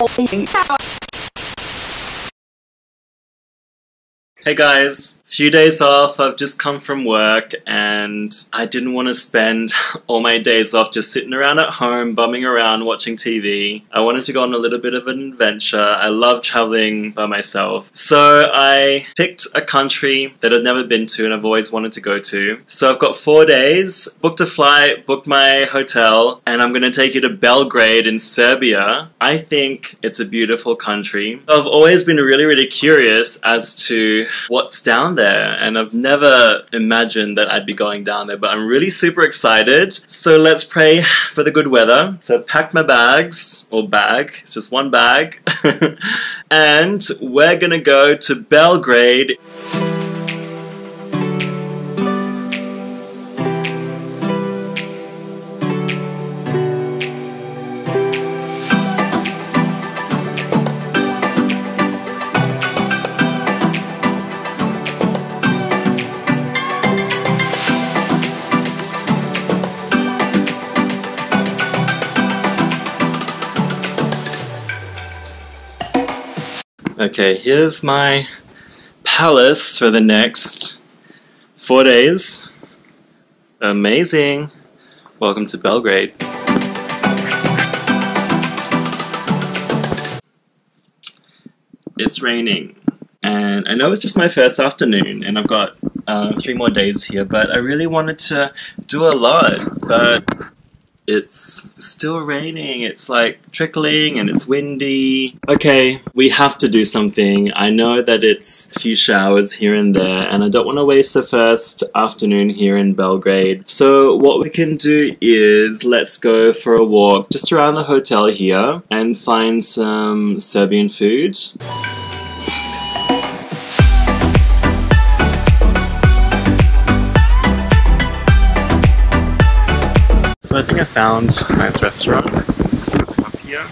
Hey guys, few days off. I've just come from work and I didn't want to spend all my days off just sitting around at home, bumming around, watching TV. I wanted to go on a little bit of an adventure. I love traveling by myself. So I picked a country that I've never been to and I've always wanted to go to. So I've got 4 days, booked a flight, booked my hotel, and I'm going to take you to Belgrade in Serbia. I think it's a beautiful country. I've always been really curious as to what's down there, and I've never imagined that I'd be going down there, but I'm really super excited. So let's pray for the good weather. So pack my bags, or bag, it's just one bag, and we're gonna go to Belgrade. Okay, here's my palace for the next 4 days. Amazing. Welcome to Belgrade. It's raining, and I know it's just my first afternoon, and I've got 3 more days here, but I really wanted to do a lot, but it's still raining. It's like trickling and it's windy. Okay, we have to do something. I know that it's a few showers here and there, and I don't want to waste the first afternoon here in Belgrade. So what we can do is let's go for a walk just around the hotel here and find some Serbian food. So I think I found a nice restaurant up here.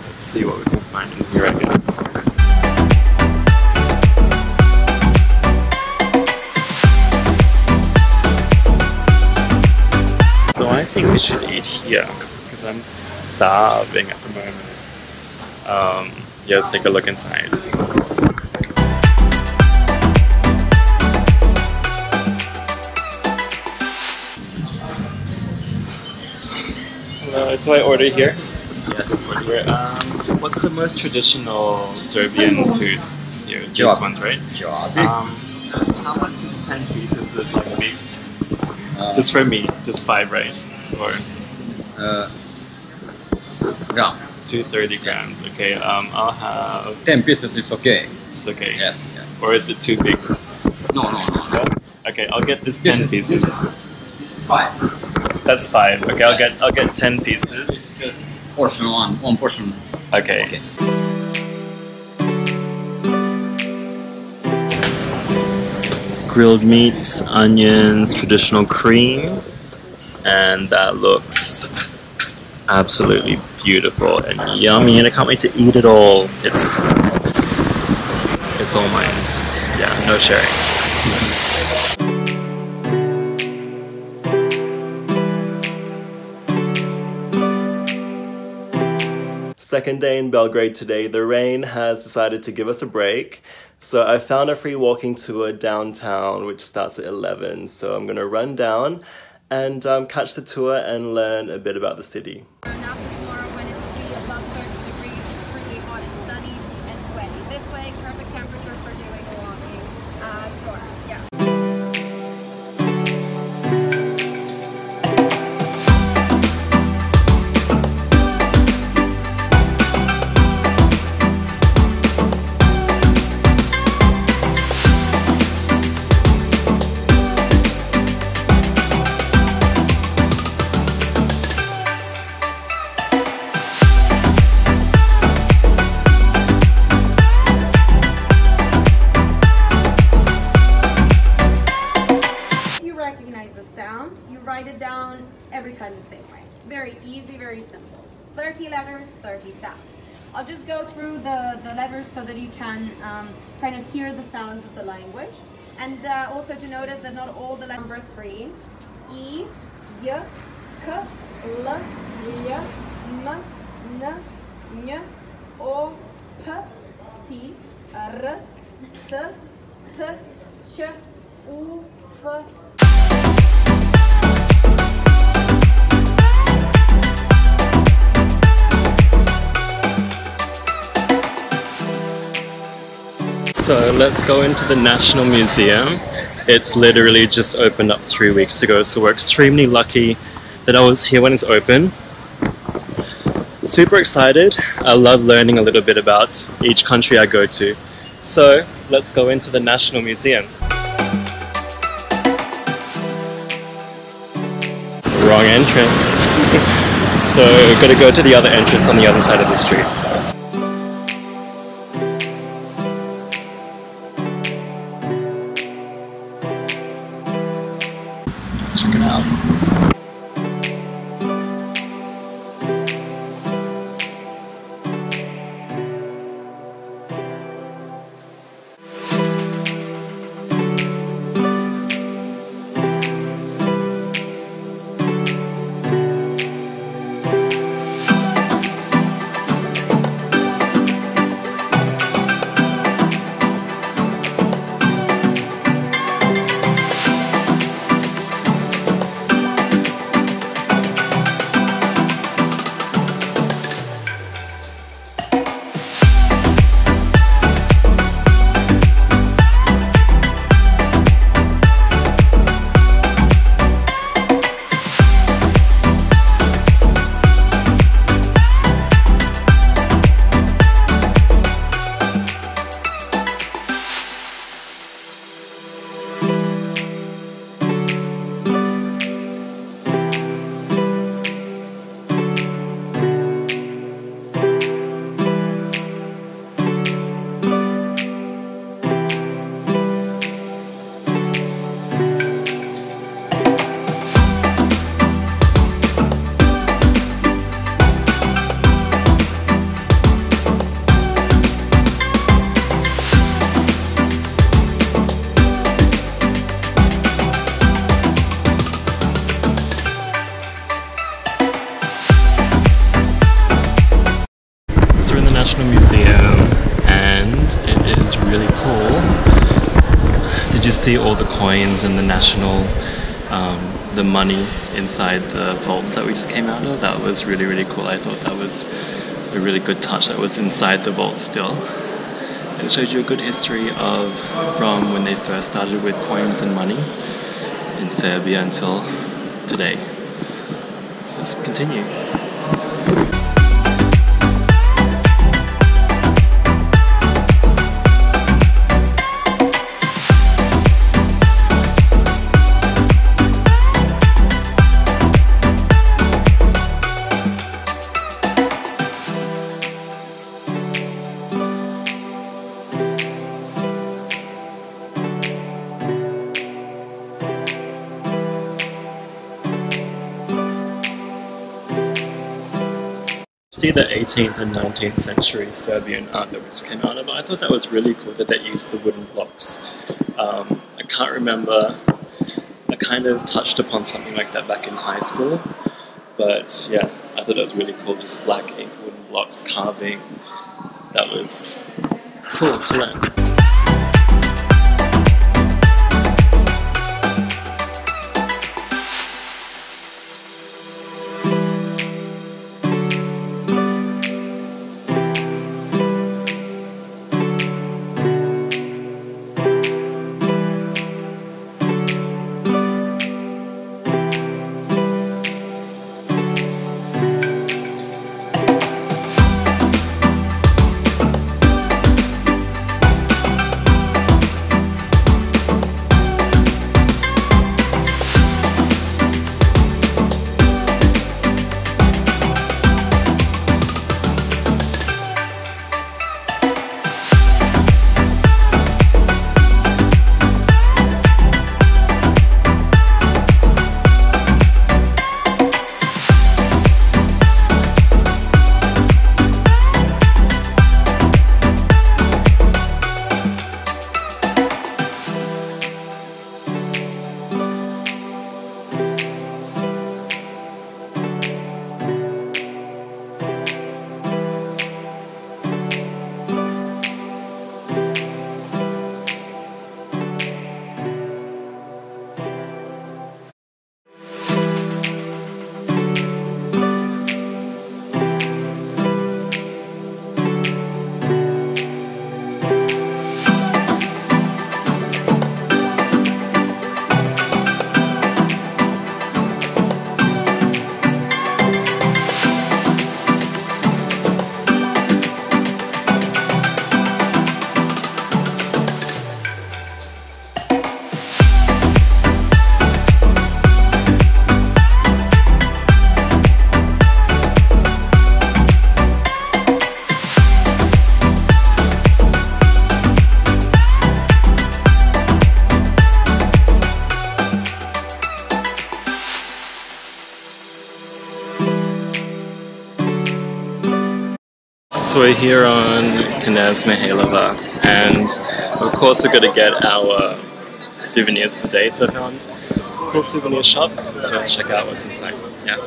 Let's see what we can find in here, I guess. So I think we should eat here, because I'm starving at the moment. Yeah, let's take a look inside. Do I order here? Yes. What's the most traditional Serbian food here? These ones, right? How much is 10 pieces of like beef? Just for me, just 5, right? Or 230 grams. Okay. I'll have 10 pieces. It's okay. It's okay. Yes. Or is it too big? No. Okay, I'll get this 10 pieces. This is 5. That's 5. Okay, I'll get 10 pieces. Portion one portion. Okay. Grilled meats, onions, traditional cream, and that looks absolutely beautiful and yummy, and I can't wait to eat it all. It's all mine. Yeah, no sharing. Second day in Belgrade today. The rain has decided to give us a break. So I found a free walking tour downtown, which starts at 11. So I'm gonna run down and catch the tour and learn a bit about the city. Not tomorrow when it will be above 30 degrees, it's pretty hot and sunny and sweaty. This way, perfect temperature for doing a walking tour. Yeah. Write it down every time the same way. Very easy, very simple. 30 letters, 30 sounds. I'll just go through the letters so that you can kind of hear the sounds of the language. And also to notice that not all the letters. Number 3, E, Y, K, L, Y, M, N, N, O, P, P, R, S, T, Č, U, F. So let's go into the National Museum. It's literally just opened up 3 weeks ago, so we're extremely lucky that I was here when it's open. Super excited. I love learning a little bit about each country I go to. So let's go into the National Museum. Wrong entrance. So gotta go to the other entrance on the other side of the street. Let's check it out. National Museum, and it is really cool. Did you see all the coins and the national, the money inside the vaults that we just came out of? That was really, really cool. I thought that was a really good touch that was inside the vault still. It shows you a good history of from when they first started with coins and money in Serbia until today. So let's continue. See the 18th and 19th century Serbian art that we just came out of. I thought that was really cool that they used the wooden blocks. I can't remember, I kind of touched upon something like that back in high school, but yeah, I thought it was really cool, just black ink wooden blocks carving. That was cool to learn. So we're here on Knez Mihailova, and of course we're going to get our souvenirs for the day, so I found a cool souvenir shop, so let's check out what's inside. Yeah.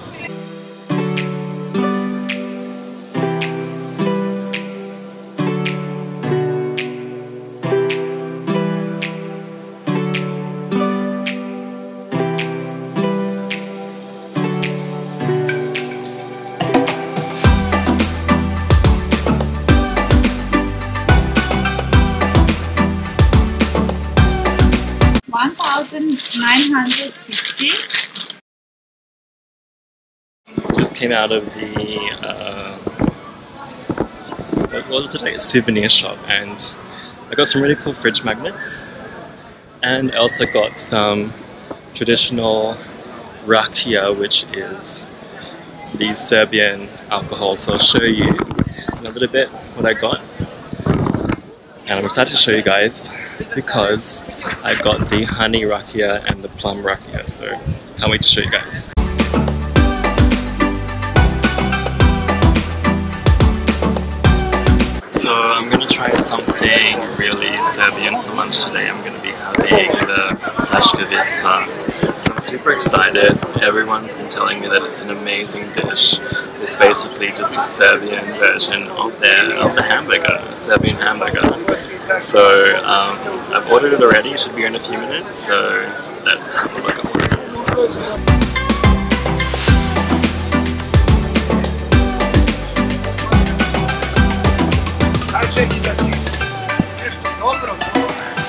$1,950. Just came out of the what did I get? Souvenir shop, and I got some really cool fridge magnets, and I also got some traditional rakia, which is the Serbian alcohol. So I'll show you in a little bit what I got. And I'm excited to show you guys because I got the honey rakia and the plum rakia, so can't wait to show you guys. So I'm going to try something really Serbian for lunch today. I'm going to be having the PLJESKAVICA. So I'm super excited. Everyone's been telling me that it's an amazing dish. It's basically just a Serbian version of the hamburger, a Serbian hamburger. So I've ordered it already. It should be here in a few minutes. So let's have a look at what it is.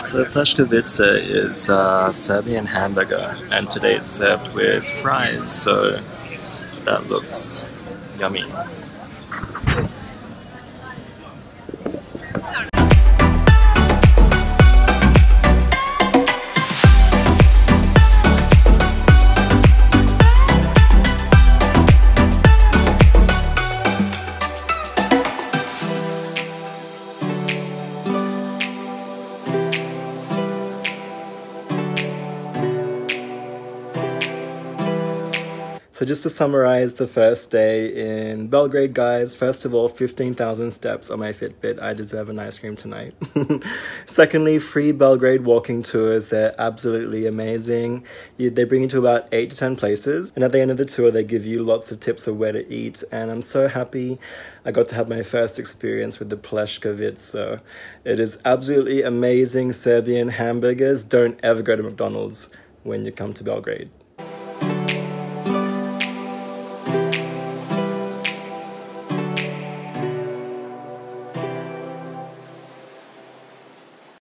So PLJESKAVICA is a Serbian hamburger, and today it's served with fries, so that looks yummy. So just to summarize the first day in Belgrade, guys, first of all, 15,000 steps on my Fitbit. I deserve an ice cream tonight. Secondly, free Belgrade walking tours. They're absolutely amazing. They bring you to about 8 to 10 places. And at the end of the tour, they give you lots of tips of where to eat. And I'm so happy I got to have my first experience with the PLJESKAVICA. It is absolutely amazing Serbian hamburgers. Don't ever go to McDonald's when you come to Belgrade.